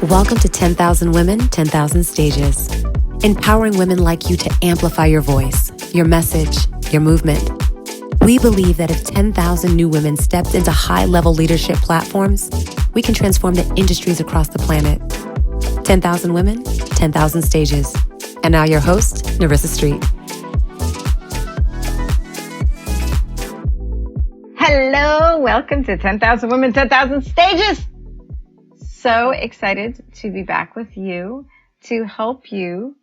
Welcome to 10,000 Women, 10,000 Stages. Empowering women like you to amplify your voice, your message, your movement. We believe that if 10,000 new women stepped into high-level leadership platforms, we can transform the industries across the planet. 10,000 Women, 10,000 Stages. And now your host, Narissa Street. Hello, welcome to 10,000 Women, 10,000 Stages. So excited to be back with you to help you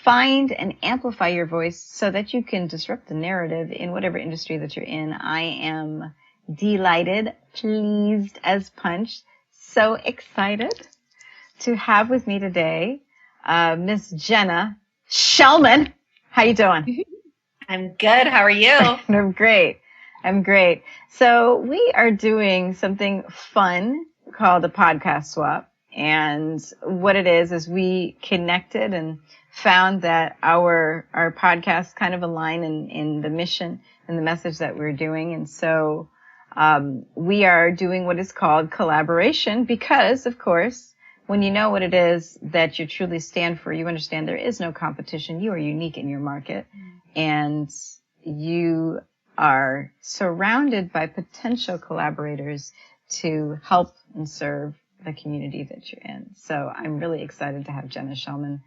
find and amplify your voice so that you can disrupt the narrative in whatever industry that you're in. I am delighted, pleased as punch, so excited to have with me today Miss Jenna Shellman. How you doing? I'm good. How are you? I'm great. So we are doing something fun called a podcast swap. And what it is we connected and found that our podcasts kind of align in the mission and the message that we're doing. And so we are doing what is called collaboration because, of course, when you know what it is that you truly stand for, you understand there is no competition. You are unique in your market, and you are surrounded by potential collaborators to help and serve the community that you're in. So I'm really excited to have Jenna Shellman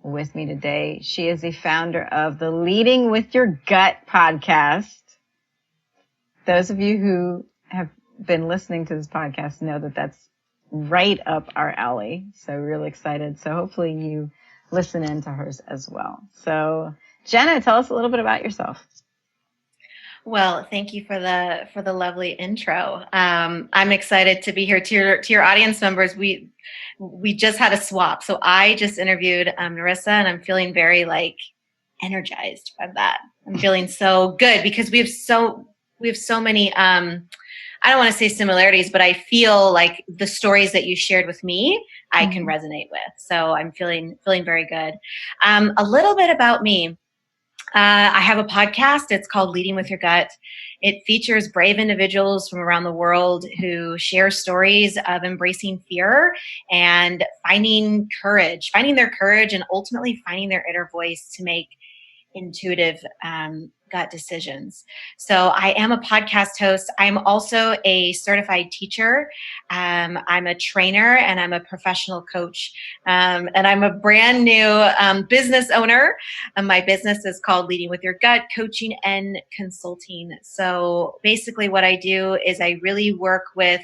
with me today. She is the founder of the Leading with Your Gut podcast. Those of you who have been listening to this podcast know that that's right up our alley. So really excited. So hopefully you listen in to hers as well. So Jenna, tell us a little bit about yourself. Well, thank you for the lovely intro. I'm excited to be here. To your audience members, we just had a swap. So I just interviewed Narissa, and I'm feeling very energized by that. I'm feeling so good because we have so many. I don't want to say similarities, but I feel like the stories that you shared with me, I can resonate with. So I'm feeling very good. A little bit about me. I have a podcast. It's called Leading with Your Gut. It features brave individuals from around the world who share stories of embracing fear and finding their courage and ultimately finding their inner voice to make intuitive gut decisions. So I am a podcast host. I'm also a certified teacher. I'm a trainer and I'm a professional coach. And I'm a brand new business owner. My business is called Leading with Your Gut Coaching and Consulting. So basically what I do is I really work with,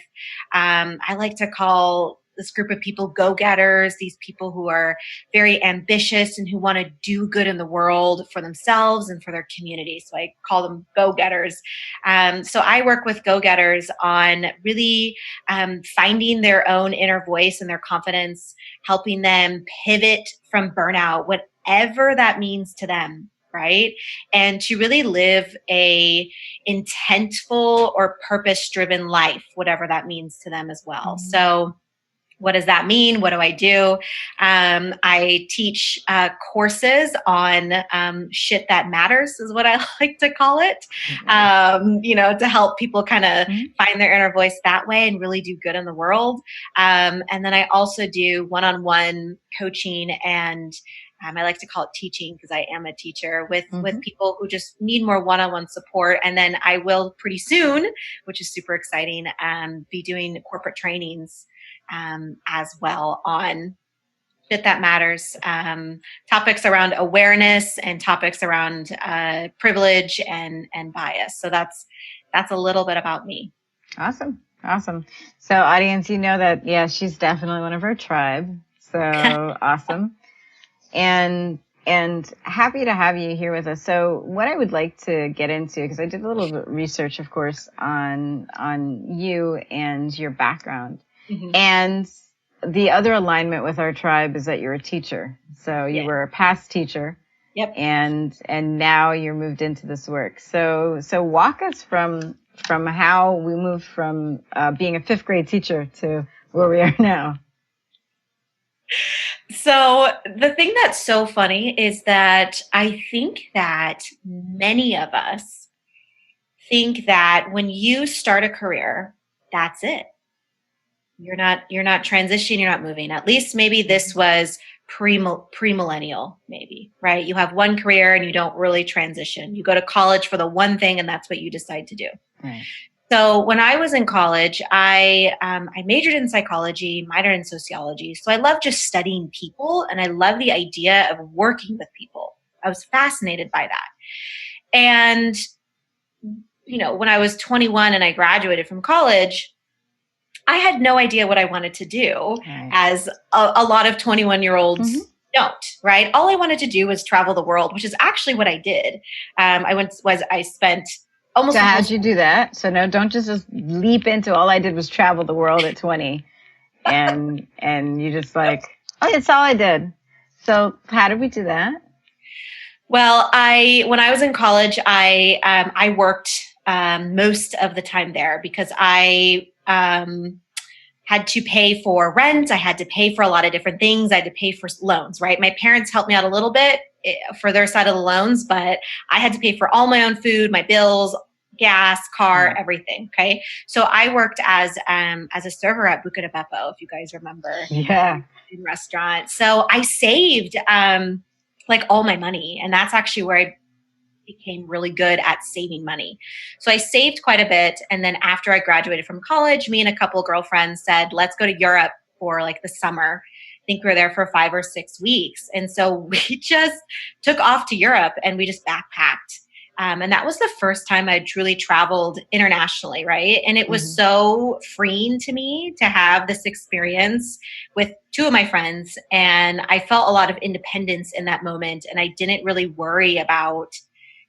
I like to call this group of people go-getters, these people who are very ambitious and who want to do good in the world for themselves and for their community. So I call them go-getters. So I work with go-getters on really finding their own inner voice and their confidence, helping them pivot from burnout, whatever that means to them. Right. And to really live a intentful or purpose-driven life, whatever that means to them as well. So what does that mean? What do I do? I teach courses on shit that matters is what I like to call it, to help people kind of find their inner voice that way and really do good in the world. And then I also do one-on-one coaching and I like to call it teaching because I am a teacher with people who just need more one-on-one support. And then I will pretty soon, which is super exciting, be doing corporate trainings as well on shit that matters, topics around awareness and topics around privilege and bias. So that's a little bit about me. Awesome. So audience, you know that, yeah, she's definitely one of our tribe. So awesome. And happy to have you here with us. So what I would like to get into, because I did a little bit of research, of course, on you and your background. And the other alignment with our tribe is that you're a teacher. So you were a past teacher. Yep. And now you're moved into this work. So walk us from how we moved from being a 5th grade teacher to where we are now. So the thing that's so funny is that I think that many of us think that when you start a career, that's it. you're not transitioning, you're not moving. At least maybe this was pre-millennial, maybe, right? You have one career and you don't really transition. You go to college for the one thing and that's what you decide to do. Right. So when I was in college, I majored in psychology, minored in sociology. So I love just studying people, and I love the idea of working with people. I was fascinated by that. And, when I was 21 and I graduated from college, I had no idea what I wanted to do, as a lot of 21-year-olds don't, right? All I wanted to do was travel the world, which is actually what I did. I spent almost. So how'd you do that? So no, don't just leap into all I did was travel the world at 20 and you just like, oh, that's all I did. So how did we do that? Well, when I was in college, I worked most of the time there because I had to pay for rent. I had to pay for a lot of different things. I had to pay for loans, right? My parents helped me out a little bit for their side of the loans, but I had to pay for all my own food, my bills, gas, car, everything. Okay. So I worked as a server at Buca de Beppo, if you guys remember. Yeah. In restaurant. So I saved like all my money. And that's actually where I became really good at saving money. So I saved quite a bit. And then after I graduated from college, me and a couple of girlfriends said, let's go to Europe for like the summer. I think we were there for 5 or 6 weeks. And so we just took off to Europe and we just backpacked. And that was the first time I truly traveled internationally, right? And it was so freeing to me to have this experience with 2 of my friends. And I felt a lot of independence in that moment. And I didn't really worry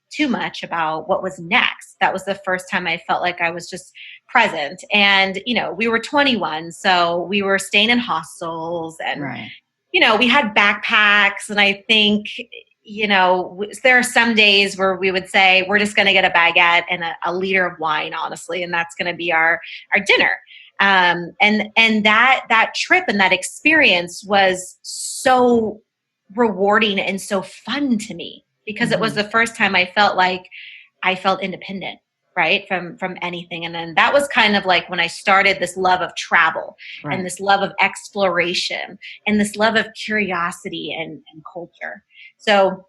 too much about what was next. That was the first time I felt like I was just present. And, we were 21, so we were staying in hostels and, we had backpacks. And I think, there are some days where we would say, we're just going to get a baguette and a liter of wine, honestly, and that's going to be our dinner. And that trip and that experience was so rewarding and so fun to me because it was the first time I felt like I felt independent, right, from anything. And then that was kind of like when I started this love of travel and this love of exploration and this love of curiosity and culture. So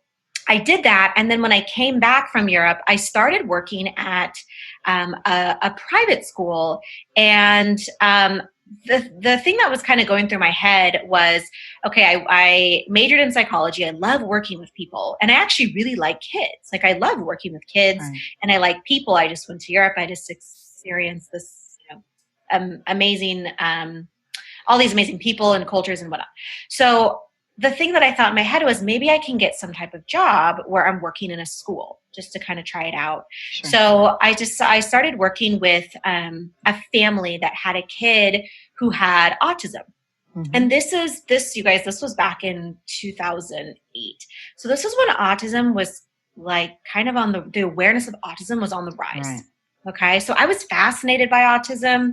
I did that. And then when I came back from Europe, I started working at a private school. And the thing that was kind of going through my head was, okay, I majored in psychology. I love working with people. And I actually really like kids. Like I love working with kids and I like people. I just went to Europe. I just experienced this amazing, all these amazing people and cultures and whatnot. So the thing that I thought in my head was maybe I can get some type of job where I'm working in a school just to kind of try it out. Sure. So I started working with a family that had a kid who had autism. And this was back in 2008. So this was when autism was like kind of on the awareness of autism was on the rise. Right. Okay. So I was fascinated by autism.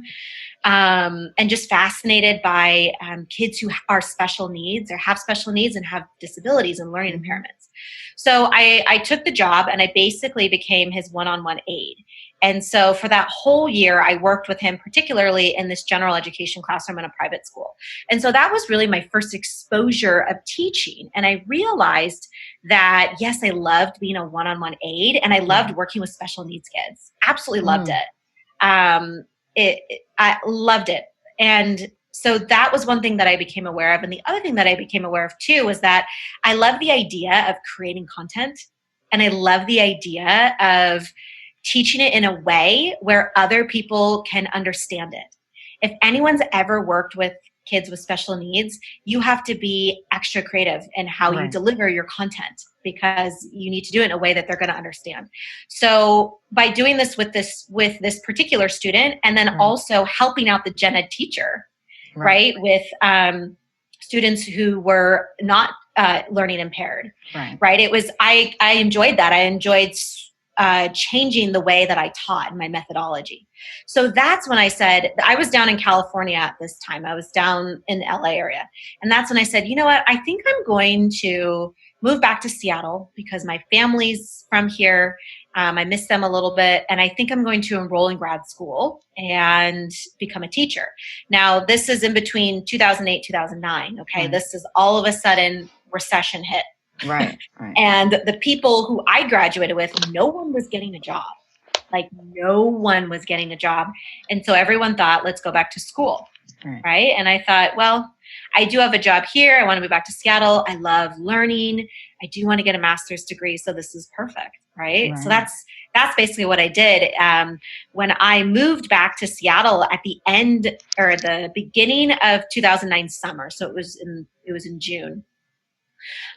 And just fascinated by kids who are special needs or have special needs and have disabilities and learning impairments. So I took the job and I basically became his one-on-one aide. And so for that whole year, I worked with him, particularly in this general education classroom in a private school. And so that was really my first exposure of teaching. And I realized that, yes, I loved being a one-on-one aide and I loved working with special needs kids. Absolutely loved it. I loved it. And so that was one thing that I became aware of. And the other thing that I became aware of too was that I love the idea of creating content. And I love the idea of teaching it in a way where other people can understand it. If anyone's ever worked with kids with special needs, you have to be extra creative in how you deliver your content because you need to do it in a way that they're going to understand. So by doing this with this particular student and then also helping out the gen ed teacher, right, with students who were not learning impaired, right? It was, I enjoyed that. I enjoyed changing the way that I taught my methodology. So that's when I said, I was down in California at this time. I was down in the LA area. And that's when I said, you know what, I think I'm going to moved back to Seattle because my family's from here. I miss them a little bit. And I think I'm going to enroll in grad school and become a teacher. Now, this is in between 2008, 2009. Okay. Right. This is all of a sudden recession hit. Right. And the people who I graduated with, no one was getting a job. Like no one was getting a job. And so everyone thought, let's go back to school. Right. And I thought, well, I do have a job here. I want to move back to Seattle. I love learning. I do want to get a master's degree. So this is perfect. Right. So that's basically what I did. When I moved back to Seattle at the end or the beginning of 2009 summer. So it was in June.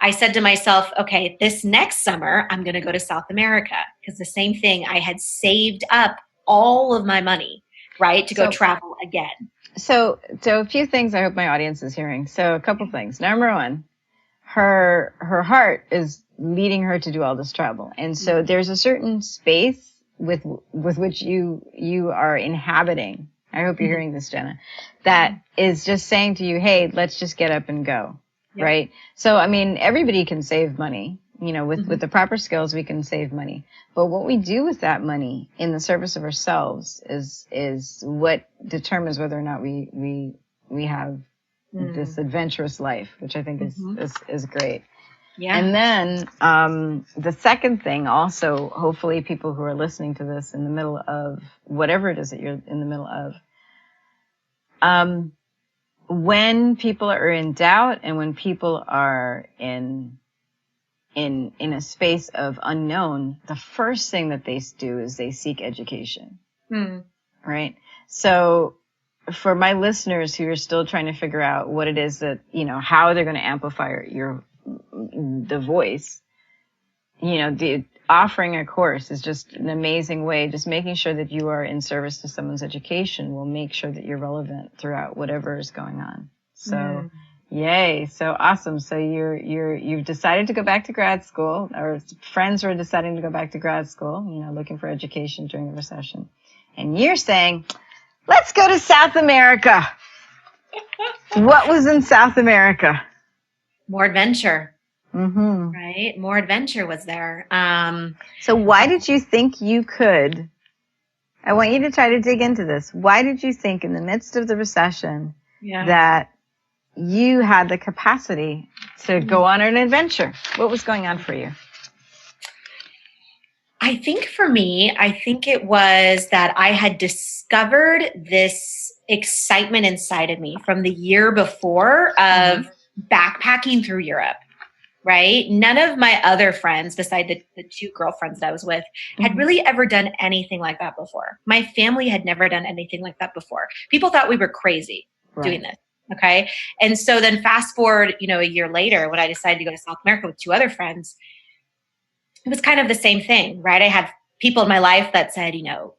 I said to myself, okay, this next summer, I'm going to go to South America because the same thing, I had saved up all of my money, right, to go travel again. So a few things I hope my audience is hearing. So a couple things. Number one, her heart is leading her to do all this travel. And so there's a certain space with which you are inhabiting. I hope you're hearing this, Jenna, that is just saying to you, hey, let's just get up and go. Yep. Right. So, I mean, everybody can save money, with the proper skills, we can save money. But what we do with that money in the service of ourselves is what determines whether or not we have this adventurous life, which I think is great. Yeah. And then, the second thing also, hopefully people who are listening to this in the middle of whatever it is that you're in the middle of, when people are in doubt and when people are in a space of unknown, the first thing that they do is they seek education. Right? So for my listeners who are still trying to figure out what it is that, how they're going to amplify the voice, the offering a course is just an amazing way. Just making sure that you are in service to someone's education will make sure that you're relevant throughout whatever is going on. So, yay. So awesome. So you've decided to go back to grad school, or friends were deciding to go back to grad school, looking for education during the recession. And you're saying, let's go to South America. What was in South America? More adventure. Right? More adventure was there. So why did you think you could? I want you to try to dig into this. Why did you think in the midst of the recession that you had the capacity to go on an adventure? What was going on for you? I think for me, it was that I had discovered this excitement inside of me from the year before of backpacking through Europe. Right? None of my other friends, beside the two girlfriends that I was with, had really ever done anything like that before. My family had never done anything like that before. People thought we were crazy doing this. Okay. And so then fast forward, a year later, when I decided to go to South America with two other friends, it was kind of the same thing, right? I had people in my life that said,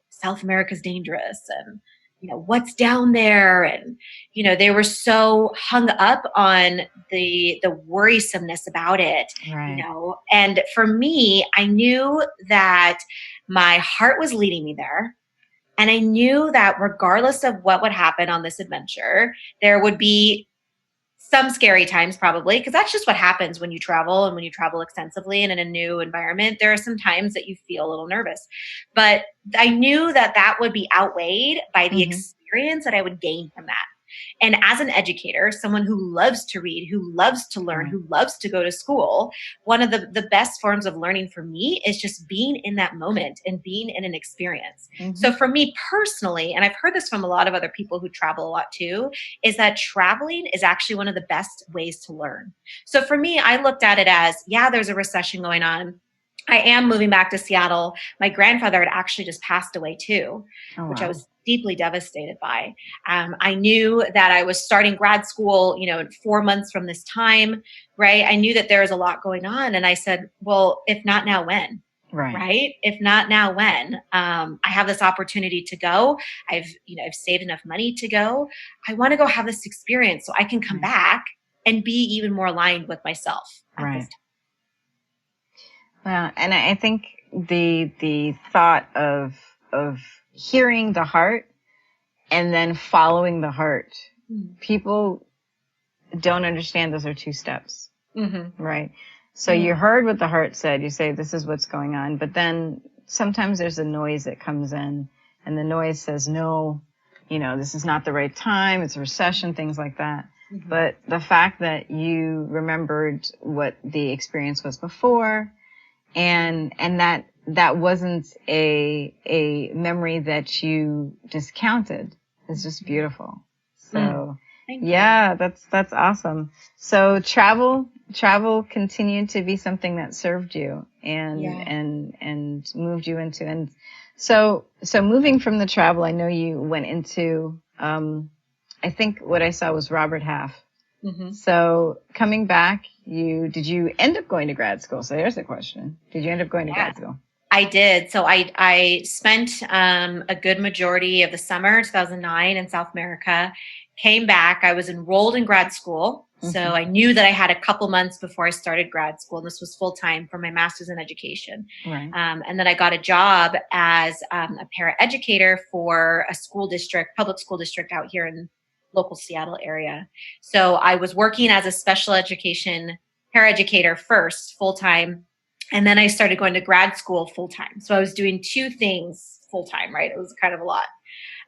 South America's dangerous and, what's down there. And, they were so hung up on the worrisomeness about it, and for me, I knew that my heart was leading me there. And I knew that regardless of what would happen on this adventure, there would be some scary times probably, because that's just what happens when you travel and when you travel extensively and in a new environment. There are some times that you feel a little nervous, but I knew that would be outweighed by the experience that I would gain from that. And as an educator, someone who loves to read, who loves to learn, who loves to go to school, one of the best forms of learning for me is just being in that moment and being in an experience. So for me personally, and I've heard this from a lot of other people who travel a lot too, is that traveling is actually one of the best ways to learn. So for me, I looked at it as, there's a recession going on. I am moving back to Seattle. My grandfather had actually just passed away too, which I was deeply devastated by. I knew that I was starting grad school, in 4 months from this time, right? I knew that there was a lot going on. And I said, well, if not now, when? Right? If not now, when? I have this opportunity to go. I've saved enough money to go. I want to go have this experience so I can come back and be even more aligned with myself. Right. Well, and I think the thought of hearing the heart and then following the heart, people don't understand those are two steps, right? So you heard what the heart said. You say, this is what's going on. But then sometimes there's a noise that comes in, and the noise says, no, this is not the right time. It's a recession, things like that. Mm-hmm. But the fact that you remembered what the experience was before, and that wasn't a memory that you discounted, is just beautiful. So yeah, that's awesome. So travel continued to be something that served you and moved you into, and so moving from the travel, I know you went into, I think what I saw was Robert Half. Mm-hmm. So coming back, did you end up going to grad school? So there's the question. Did you end up going to grad school? I did. So I spent a good majority of the summer 2009 in South America, came back. I was enrolled in grad school. Mm-hmm. So I knew that I had a couple months before I started grad school. And this was full time for my master's in education. Right. And then I got a job as a paraeducator for a public school district out here in local Seattle area. So I was working as a special education paraeducator first, full time. And then I started going to grad school full time. So I was doing two things full time, right? It was kind of a lot.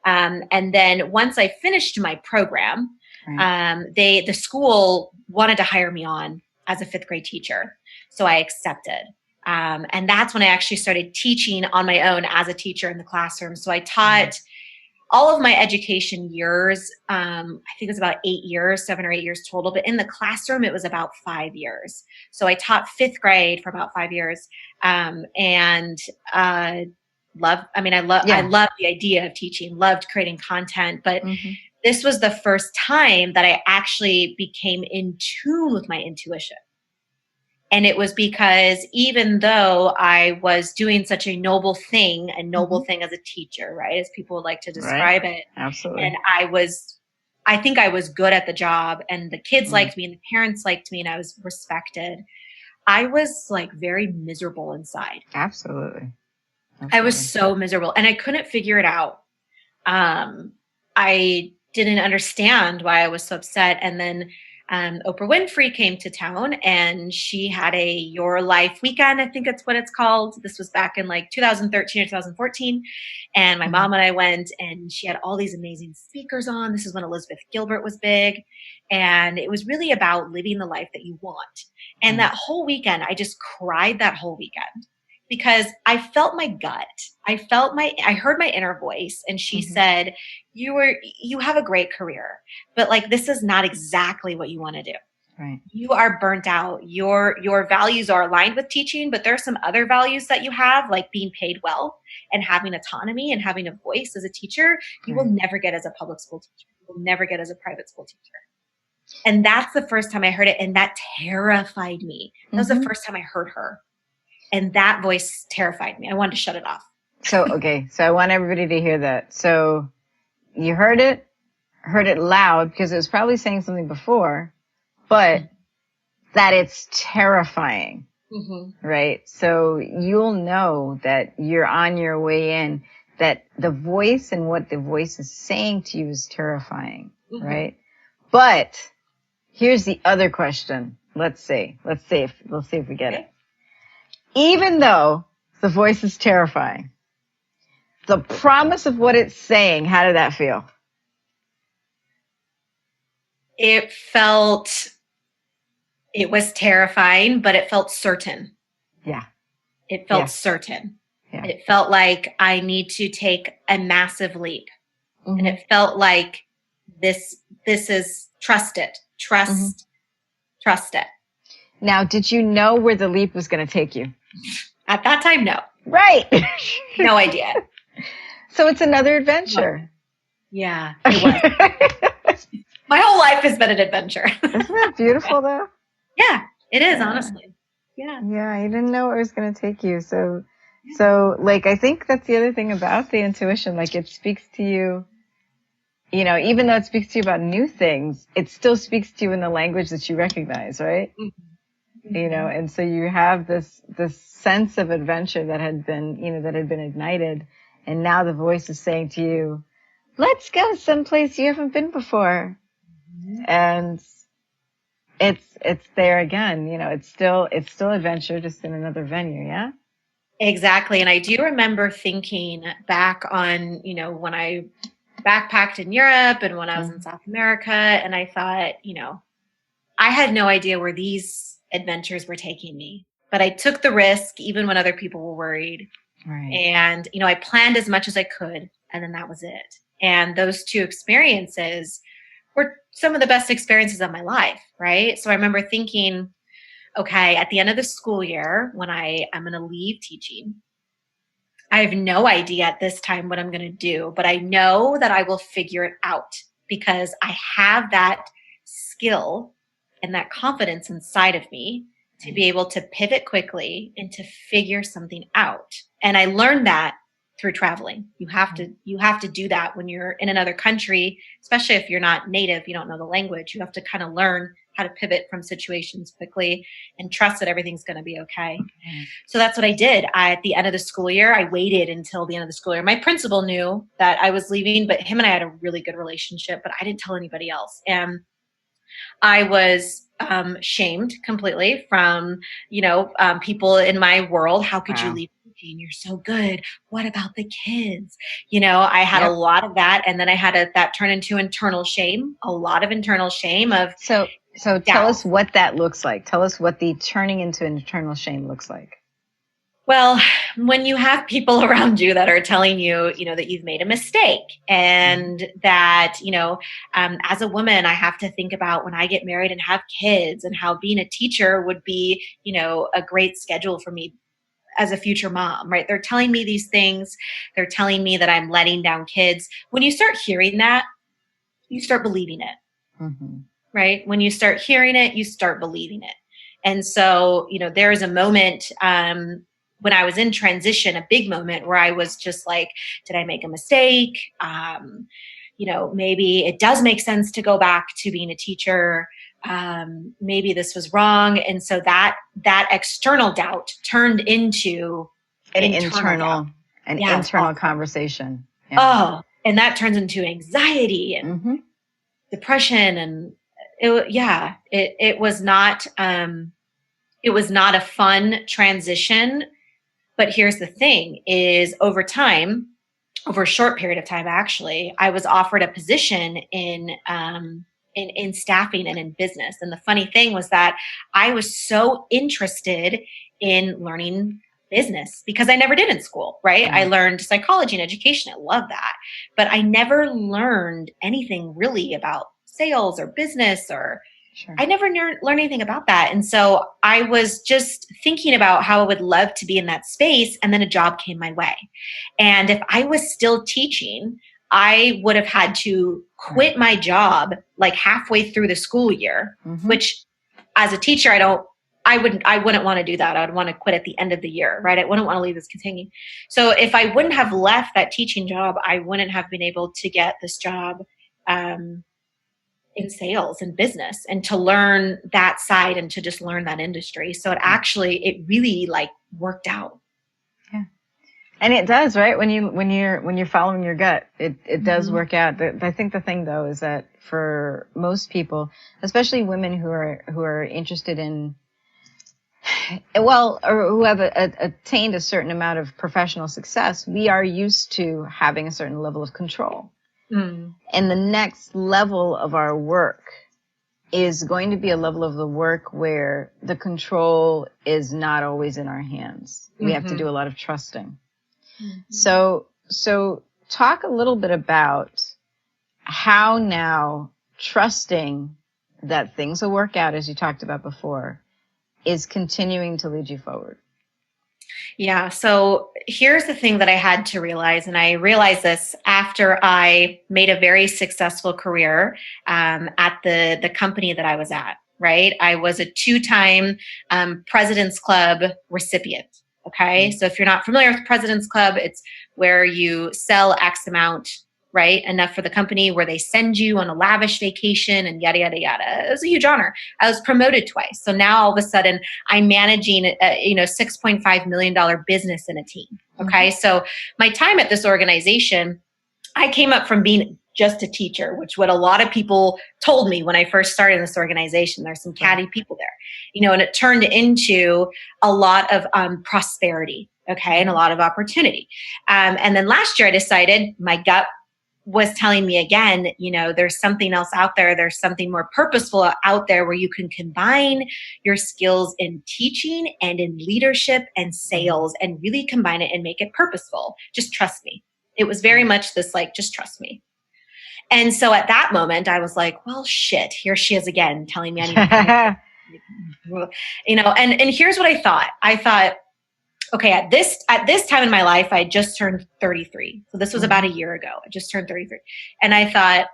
And then once I finished my program, the school wanted to hire me on as a fifth grade teacher. So I accepted. And that's when I actually started teaching on my own as a teacher in the classroom. So I taught all of my education years. I think it was about 7 or 8 years total, but in the classroom, it was about 5 years. So I taught fifth grade for about 5 years. I loved the idea of teaching, loved creating content, but this was the first time that I actually became in tune with my intuition. And it was because even though I was doing such a noble thing as a teacher, right, as people would like to describe it. Absolutely. And I think I was good at the job, and the kids liked me, and the parents liked me, and I was respected. I was like very miserable inside. Absolutely. I was so miserable, and I couldn't figure it out. I didn't understand why I was so upset. And then Oprah Winfrey came to town, and she had a Your Life weekend. I think that's what it's called. This was back in like 2013 or 2014. And my mom and I went, and she had all these amazing speakers on. This is when Elizabeth Gilbert was big. And it was really about living the life that you want. And that whole weekend, I just cried that whole weekend because I felt my gut. I heard my inner voice, and she said, you have a great career, but like, this is not exactly what you want to do. Right. You are burnt out. Your values are aligned with teaching, but there are some other values that you have, like being paid well and having autonomy and having a voice as a teacher. You will never get as a public school teacher. You will never get as a private school teacher. And that's the first time I heard it. And that terrified me. That was the first time I heard her. And that voice terrified me. I wanted to shut it off. So I want everybody to hear that. So you heard it loud because it was probably saying something before, but that it's terrifying, right? So you'll know that you're on your way in, that the voice and what the voice is saying to you is terrifying, right? But here's the other question. Let's see if we get it. Even though the voice is terrifying, the promise of what it's saying, how did that feel? It was terrifying, but it felt certain. Yeah. It felt certain. Yeah. It felt like I need to take a massive leap. And it felt like this is trust it. Trust it. Now, did you know where the leap was going to take you? At that time, no. Right. No idea. So it's another adventure. Yeah, it was. My whole life has been an adventure. Isn't that beautiful, though? Yeah, it is, honestly. Yeah. Yeah, you didn't know where it was going to take you. So, like, I think that's the other thing about the intuition. Like, it speaks to you, even though it speaks to you about new things, it still speaks to you in the language that you recognize, right? And so you have this sense of adventure that had been ignited. And now the voice is saying to you, let's go someplace you haven't been before. And it's there again. It's still adventure, just in another venue. Yeah. Exactly. And I do remember thinking back on, when I backpacked in Europe and when I was in South America, and I thought, I had no idea where these adventures were taking me, but I took the risk even when other people were worried. Right. And, I planned as much as I could, and then that was it. And those two experiences were some of the best experiences of my life. Right. So I remember thinking, okay, at the end of the school year, when I'm going to leave teaching, I have no idea at this time what I'm going to do, but I know that I will figure it out because I have that skill and that confidence inside of me to be able to pivot quickly and to figure something out. And I learned that through traveling. You have to do that when you're in another country, especially if you're not native, you don't know the language. You have to kind of learn how to pivot from situations quickly and trust that everything's going to be okay. So that's what I did. At the end of the school year, I waited until the end of the school year. My principal knew that I was leaving, but him and I had a really good relationship, but I didn't tell anybody else. And I was shamed completely from, people in my world. How could you leave teaching? You're so good. What about the kids? I had a lot of that. And then I had that turn into internal shame, a lot of internal shame of. So tell us what that looks like. Tell us what the turning into internal shame looks like. Well, when you have people around you that are telling you, that you've made a mistake and that, as a woman, I have to think about when I get married and have kids and how being a teacher would be, a great schedule for me as a future mom, right? They're telling me these things. They're telling me that I'm letting down kids. When you start hearing that, you start believing it, right? When you start hearing it, you start believing it. And so, there is a moment, when I was in transition, a big moment where I was just like, did I make a mistake? Maybe it does make sense to go back to being a teacher. Maybe this was wrong. And so that external doubt turned into an internal conversation. Yeah. Oh, and that turns into anxiety and depression. And it was not a fun transition. But here's the thing is over a short period of time, actually, I was offered a position in staffing and in business. And the funny thing was that I was so interested in learning business because I never did in school, right? I learned psychology and education. I love that. But I never learned anything really about sales or business or I never learned anything about that. And so I was just thinking about how I would love to be in that space. And then a job came my way. And if I was still teaching, I would have had to quit my job like halfway through the school year, which as a teacher, I wouldn't want to do that. I would want to quit at the end of the year, right? I wouldn't want to leave this continuing. So if I wouldn't have left that teaching job, I wouldn't have been able to get this job, in sales and business and to learn that side and to just learn that industry. So it really like worked out. Yeah. And it does, right? When you're following your gut, it does work out. I think the thing though is that for most people, especially women who are interested in, or who have attained a certain amount of professional success, we are used to having a certain level of control. And the next level of our work is going to be a level of the work where the control is not always in our hands. We have to do a lot of trusting. So talk a little bit about how now trusting that things will work out, as you talked about before, is continuing to lead you forward. Yeah. So here's the thing that I had to realize, and I realized this after I made a very successful career at the company that I was at, right? I was a 2-time President's Club recipient. Okay. So if you're not familiar with President's Club, it's where you sell X amount, right? Enough for the company where they send you on a lavish vacation and yada, yada, yada. It was a huge honor. I was promoted twice. So now all of a sudden I'm managing a $6.5 million business in a team. Okay. So my time at this organization, I came up from being just a teacher, which what a lot of people told me when I first started in this organization. There's some catty people there, and it turned into a lot of prosperity, okay, and a lot of opportunity. And then last year I decided, my gut was telling me again, there's something else out there. There's something more purposeful out there where you can combine your skills in teaching and in leadership and sales and really combine it and make it purposeful. Just trust me. It was very much this just trust me. And so at that moment I was like, well, shit, here she is again telling me I need to, and here's what I thought. I thought, okay, at this time in my life, I just turned 33. So this was about a year ago. I just turned 33. And I thought,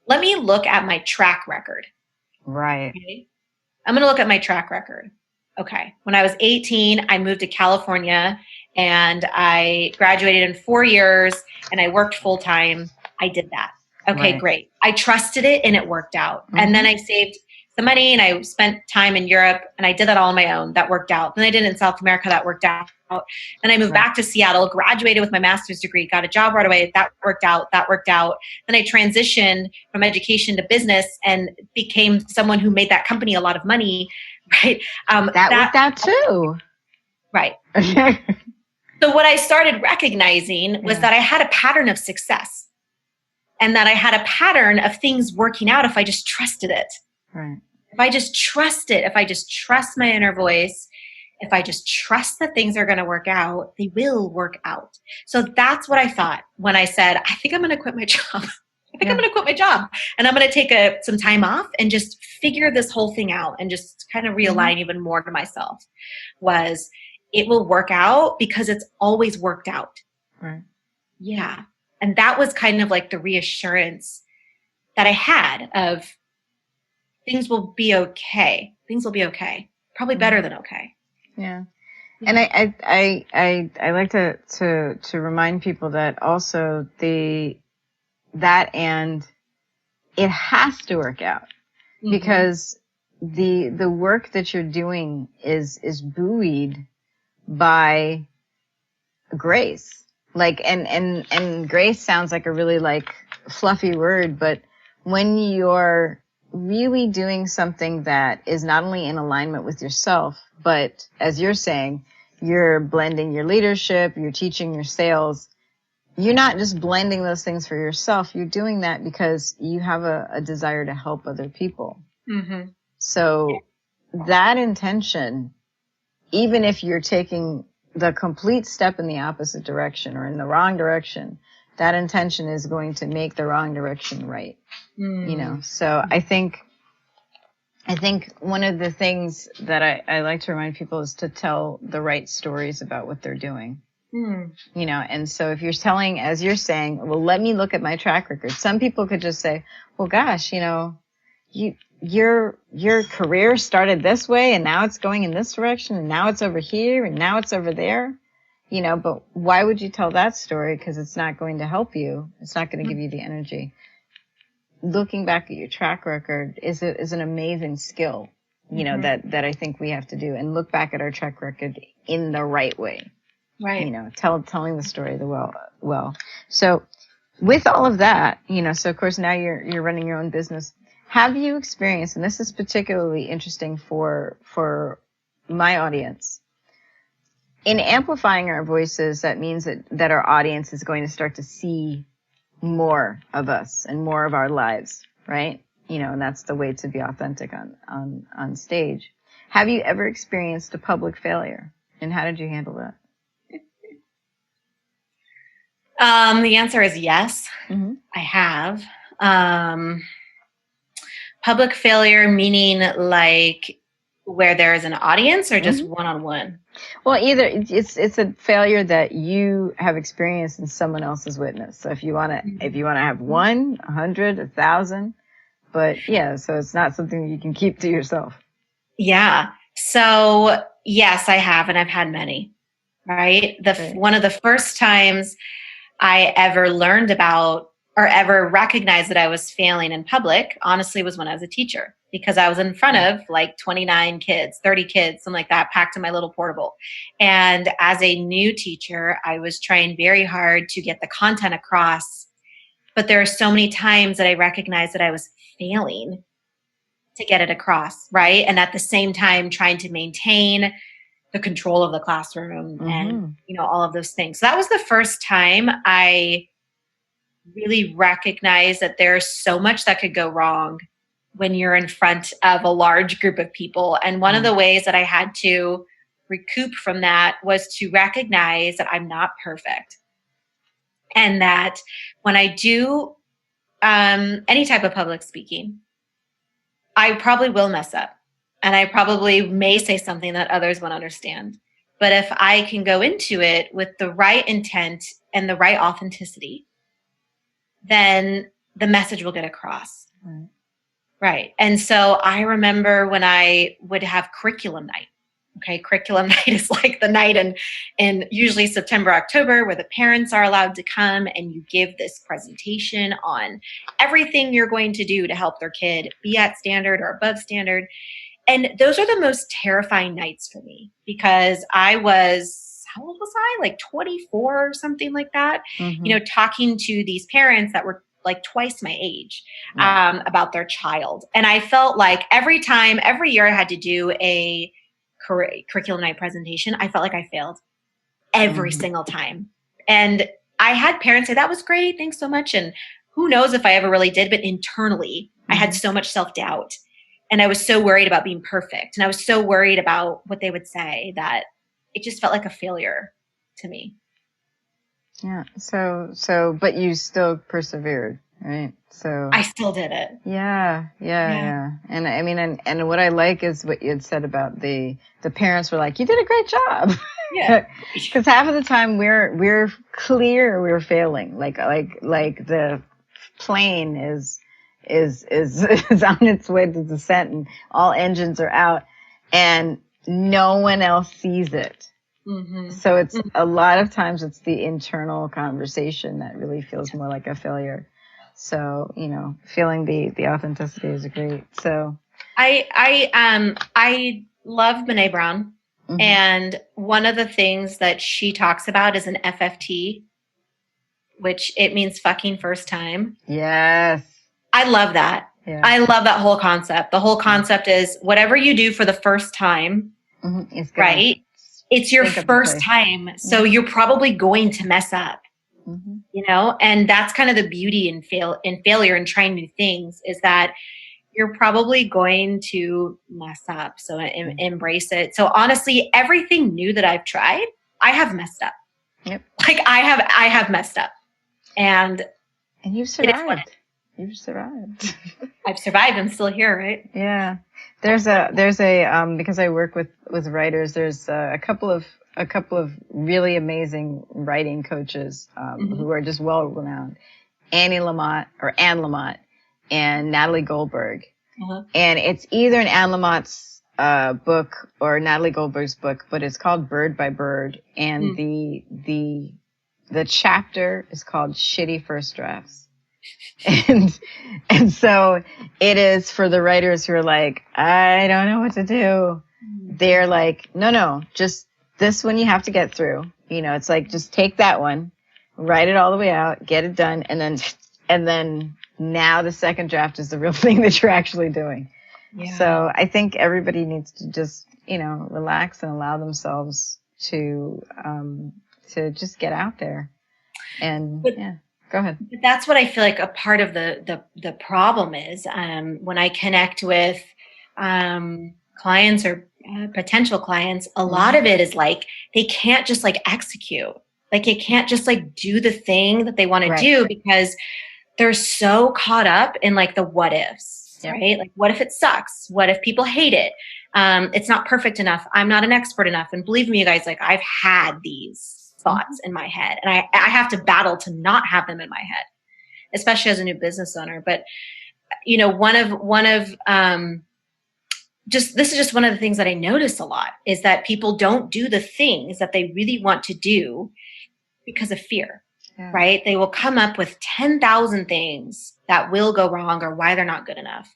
let me look at my track record. Right. Okay? I'm going to look at my track record. Okay. When I was 18, I moved to California and I graduated in 4 years and I worked full time. I did that. Okay, great. I trusted it and it worked out. And then I saved some money and I spent time in Europe and I did that all on my own. That worked out. Then I did it in South America. That worked out. Then I moved back to Seattle, graduated with my master's degree, got a job right away. That worked out. Then I transitioned from education to business and became someone who made that company a lot of money. Right. That worked out too. Right. So what I started recognizing was that I had a pattern of success and that I had a pattern of things working out if I just trusted it. Right. If I just trust it, if I just trust my inner voice, if I just trust that things are going to work out, they will work out. So that's what I thought when I said, I think I'm going to quit my job. I'm going to quit my job and I'm going to take some time off and just figure this whole thing out and just kind of realign even more to myself. Was it will work out because it's always worked out. Right. Yeah. And that was kind of like the reassurance that I had of, things will be okay. Things will be okay. Probably better than okay. Yeah. And I like to remind people that also and it has to work out because the work that you're doing is buoyed by grace. And grace sounds like a really fluffy word, but when you're really doing something that is not only in alignment with yourself, but as you're saying, you're blending your leadership, you're teaching your sales. You're not just blending those things for yourself. You're doing that because you have a desire to help other people. Mm-hmm. So that intention, even if you're taking the complete step in the opposite direction or in the wrong direction, that intention is going to make the wrong direction right. So I think one of the things that I like to remind people is to tell the right stories about what they're doing. And so if you're telling, as you're saying, well, let me look at my track record. Some people could just say, well, gosh, your career started this way and now it's going in this direction and now it's over here and now it's over there. But why would you tell that story? Because it's not going to help you. It's not going to give you the energy. Looking back at your track record is an amazing skill, that I think we have to do, and look back at our track record in the right way. Right. Telling the story well. So with all of that, so of course now you're running your own business. Have you experienced, and this is particularly interesting for my audience, in amplifying our voices, that means that our audience is going to start to see more of us and more of our lives, right? And that's the way to be authentic on stage. Have you ever experienced a public failure? And how did you handle that? The answer is yes. Mm-hmm. I have. Public failure meaning where there is an audience or just one-on-one? Well, either it's a failure that you have experienced and someone else has witnessed. So if you want to have 1, 100, 1,000, but so it's not something you can keep to yourself. Yeah. So yes, I have, and I've had many. Right. One of the first times I ever learned about or ever recognized that I was failing in public, honestly, was when I was a teacher, because I was in front of 29 kids, 30 kids, something like that, packed in my little portable. And as a new teacher, I was trying very hard to get the content across But there are so many times that I recognized that I was failing to get it across, right? And at the same time, trying to maintain the control of the classroom and, all of those things. So that was the first time I really recognized that there's so much that could go wrong when you're in front of a large group of people. And one of the ways that I had to recoup from that was to recognize that I'm not perfect. And that when I do any type of public speaking, I probably will mess up. And I probably may say something that others won't understand. But if I can go into it with the right intent and the right authenticity, then the message will get across. Right. And so I remember when I would have curriculum night. Okay. Curriculum night is like the night in usually September, October, where the parents are allowed to come and you give this presentation on everything you're going to do to help their kid be at standard or above standard. And those are the most terrifying nights for me because how old was I? Like 24 or something like that, talking to these parents that were like twice my age, about their child. And I felt like every year I had to do a curriculum night presentation, I felt like I failed every single time. And I had parents say, that was great. Thanks so much. And who knows if I ever really did, but internally I had so much self-doubt and I was so worried about being perfect. And I was so worried about what they would say that it just felt like a failure to me. Yeah. So, but you still persevered, right? So I still did it. Yeah. And I mean, and what I like is what you had said about the parents were like, you did a great job. Yeah. Because half of the time we're clear we're failing. Like the plane is on its way to descent and all engines are out and no one else sees it. So it's a lot of times it's the internal conversation that really feels more like a failure. So, feeling the authenticity is great. So I love Brené Brown. And one of the things that she talks about is an FFT, which it means fucking first time. Yes. I love that. Yeah. I love that whole concept. The whole concept is whatever you do for the first time, right? It's your first time. So you're probably going to mess up, and that's kind of the beauty in failure and trying new things is that you're probably going to mess up. So embrace it. So honestly, everything new that I've tried, I have messed up. Yep. Like I have messed up and you've survived. You've survived. I've survived. I'm still here, right? Yeah. There's a because I work with writers, there's a couple of really amazing writing coaches, who are just well renowned. Anne Lamott and Natalie Goldberg. And it's either an Anne Lamott's book or Natalie Goldberg's book, but it's called Bird by Bird. And the chapter is called Shitty First Drafts. And so it is for the writers who are like, I don't know what to do. They're like, no, just this one you have to get through. It's like, just take that one, write it all the way out, get it done. And then now the second draft is the real thing that you're actually doing. Yeah. So I think everybody needs to just, relax and allow themselves to just get out there and Go ahead. That's what I feel like a part of the problem is when I connect with clients or potential clients, a lot of it is like they can't just like execute. Like they can't just like do the thing that they want to do because they're so caught up in like the what ifs, right? Like what if it sucks? What if people hate it? It's not perfect enough. I'm not an expert enough. And believe me, you guys, like I've had these thoughts in my head and I have to battle to not have them in my head, especially as a new business owner. But, this is just one of the things that I notice a lot is that people don't do the things that they really want to do because of fear, right? They will come up with 10,000 things that will go wrong or why they're not good enough,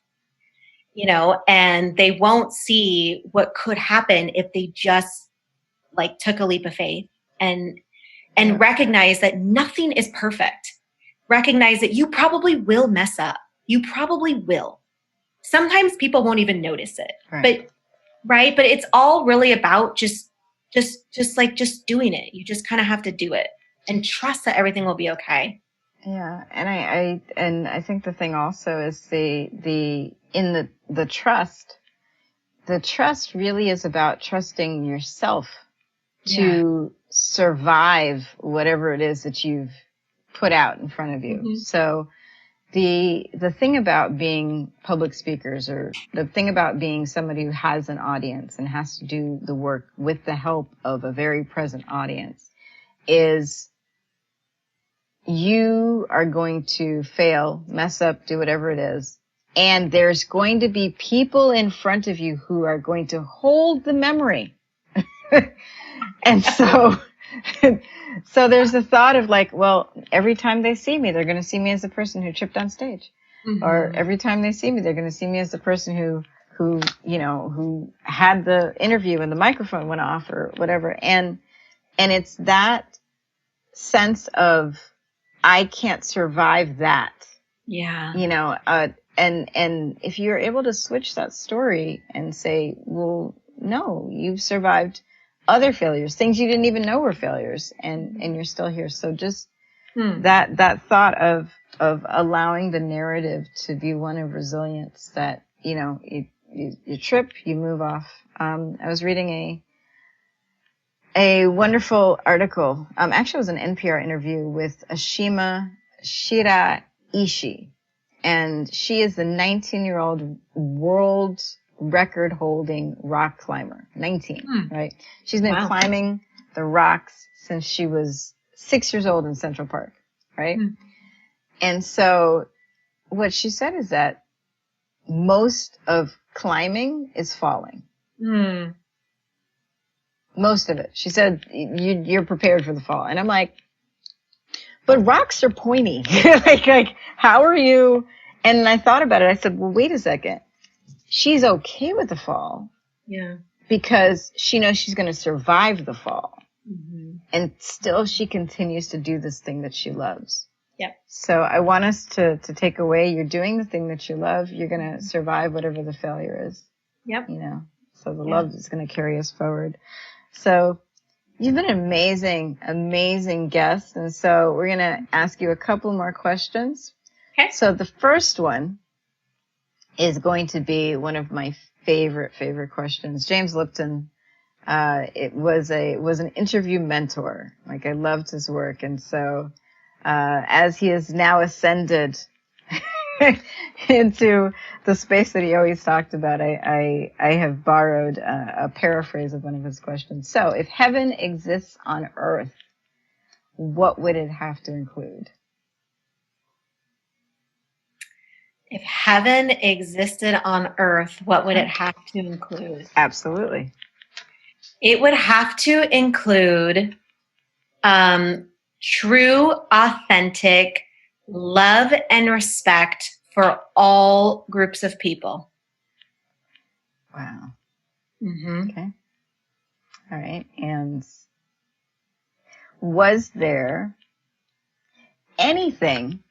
and they won't see what could happen if they just like took a leap of faith and recognize that nothing is perfect. recognize that you probably will mess up. You probably will. Sometimes people won't even notice it, but it's all really about just doing it. You just kind of have to do it and trust that everything will be okay. Yeah. And I think the thing also is the trust. The trust really is about trusting yourself to survive whatever it is that you've put out in front of you. Mm-hmm. So the thing about being public speakers, or the thing about being somebody who has an audience and has to do the work with the help of a very present audience, is you are going to fail, mess up, do whatever it is. And there's going to be people in front of you who are going to hold the memory. And so there's the thought of like, well, every time they see me, they're going to see me as the person who tripped on stage. Mm-hmm. Or every time they see me, they're going to see me as the person who had the interview and the microphone went off or whatever. And it's that sense of, I can't survive that. Yeah. And if you're able to switch that story and say, well, no, you've survived other failures, things you didn't even know were failures, and you're still here. So just that thought of allowing the narrative to be one of resilience, that, you trip, you move off. I was reading a wonderful article. Actually, it was an NPR interview with Ashima Shiraishi. And she is the 19-year-old world record holding rock climber. 19, right? She's been climbing the rocks since she was 6 years old in Central Park, right? And so what she said is that most of climbing is falling. Most of it. She said, you're prepared for the fall. And I'm like, but rocks are pointy. like, how are you? And I thought about it. I said, well, wait a second. She's okay with the fall. Yeah. Because she knows she's going to survive the fall. Mm-hmm. And still she continues to do this thing that she loves. Yep. So I want us to take away, you're doing the thing that you love. You're going to survive whatever the failure is. Yep. So the love is going to carry us forward. So you've been an amazing, amazing guest. And so we're going to ask you a couple more questions. Okay. So the first one is going to be one of my favorite questions. James Lipton, it was an interview mentor. Like, I loved his work. And so, as he has now ascended into the space that he always talked about, I have borrowed a paraphrase of one of his questions. So, if heaven exists on earth, what would it have to include? If heaven existed on earth, what would it have to include? Absolutely. It would have to include true, authentic love and respect for all groups of people. Wow. Mm-hmm. Okay. All right. And was there anything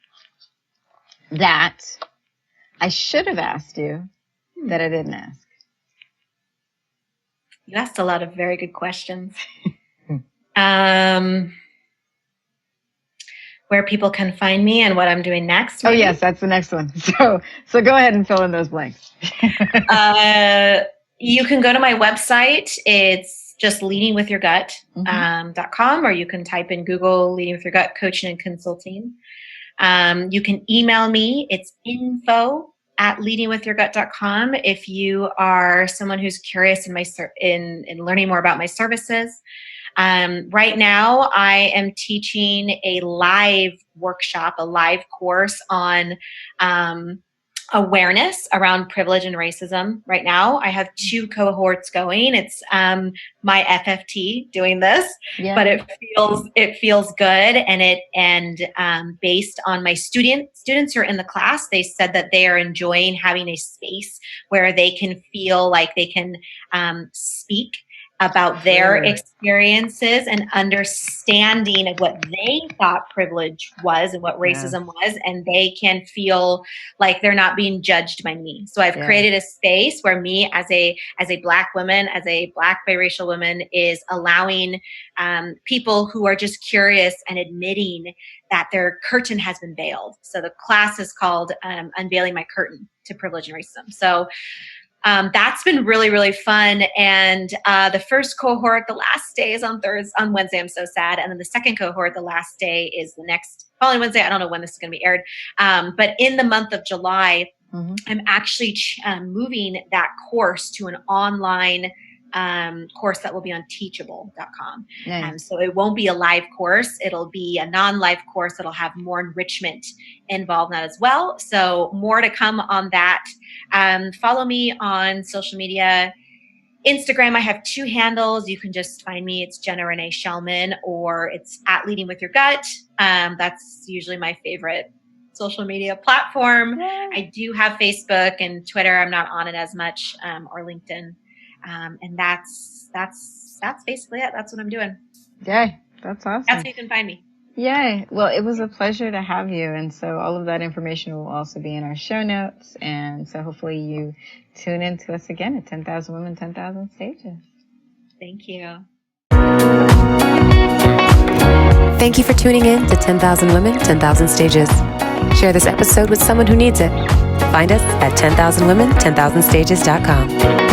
that I should have asked you that I didn't ask? You asked a lot of very good questions. Where people can find me and what I'm doing next. Maybe? Oh, yes, that's the next one. So go ahead and fill in those blanks. You can go to my website. It's just leadingwithyourgut.com, or you can type in Google Leading with Your Gut Coaching and Consulting. You can email me. It's info@leadingwithyourgut.com if you are someone who's curious in learning more about my services. Right now, I am teaching a live workshop, a live course on awareness around privilege and racism. Right now, I have 2 cohorts going. It's my FFT doing this, but it feels good, and based on my students who are in the class, they said that they are enjoying having a space where they can feel like they can speak about their experiences and understanding of what they thought privilege was and what racism was, and they can feel like they're not being judged by me. So I've created a space where me as a Black woman, as a Black biracial woman, is allowing people who are just curious and admitting that their curtain has been veiled. So the class is called Unveiling My Curtain to Privilege and Racism. So that's been really, really fun. And the first cohort, the last day is on Wednesday. I'm so sad. And then the second cohort, the last day is the next following Wednesday. I don't know when this is going to be aired. But in the month of July, I'm actually moving that course to an online course that will be on teachable.com. Nice. So it won't be a live course. It'll be a non-live course that'll have more enrichment involved in that as well. So more to come on that. Follow me on social media. Instagram, I have 2 handles. You can just find me. It's Jenna Shellman, or it's at Leading With Your Gut. That's usually my favorite social media platform. I do have Facebook and Twitter. I'm not on it as much, or LinkedIn. And that's basically it. That's what I'm doing. Yay. That's awesome. That's how you can find me. Yay. Well, it was a pleasure to have you. And so all of that information will also be in our show notes. And so hopefully you tune in to us again at 10,000 Women, 10,000 Stages. Thank you. Thank you for tuning in to 10,000 Women, 10,000 Stages. Share this episode with someone who needs it. Find us at 10,000women10,000stages.com.